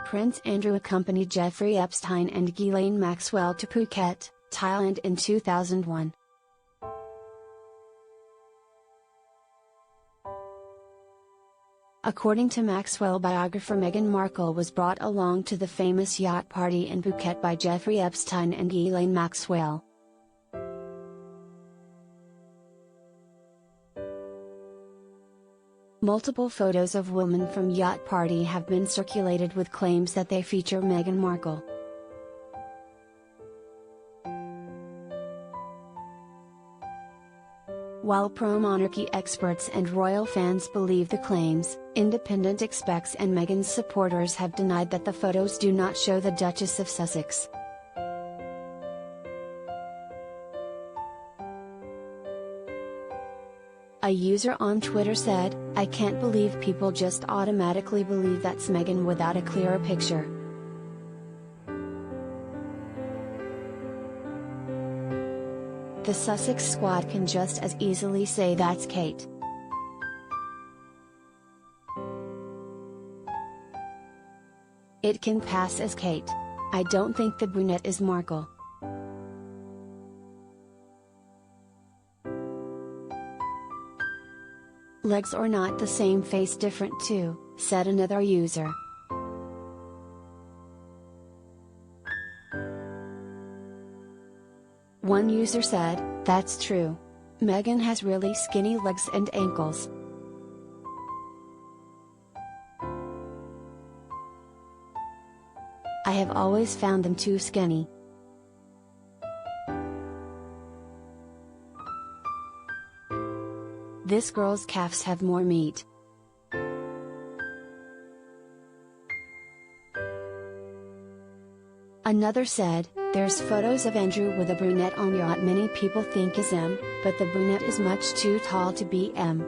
Prince Andrew accompanied Jeffrey Epstein and Ghislaine Maxwell to Phuket, Thailand in 2001. According to Maxwell biographer, Meghan Markle was brought along to the famous yacht party in Phuket by Jeffrey Epstein and Ghislaine Maxwell. Multiple photos of women from yacht party have been circulated with claims that they feature Meghan Markle. While pro-monarchy experts and royal fans believe the claims, independent experts and Meghan's supporters have denied that the photos do not show the Duchess of Sussex. A user on Twitter said, "I can't believe people just automatically believe that's Meghan without a clearer picture. The Sussex squad can just as easily say that's Kate." It can pass as Kate. I don't think the brunette is Markle. Legs or not, the same face different too, said another user. One user said, "That's true. Meghan has really skinny legs and ankles." "I have always found them too skinny." "This girl's calves have more meat." Another said, "There's photos of Andrew with a brunette on yacht many people think is M, but the brunette is much too tall to be M.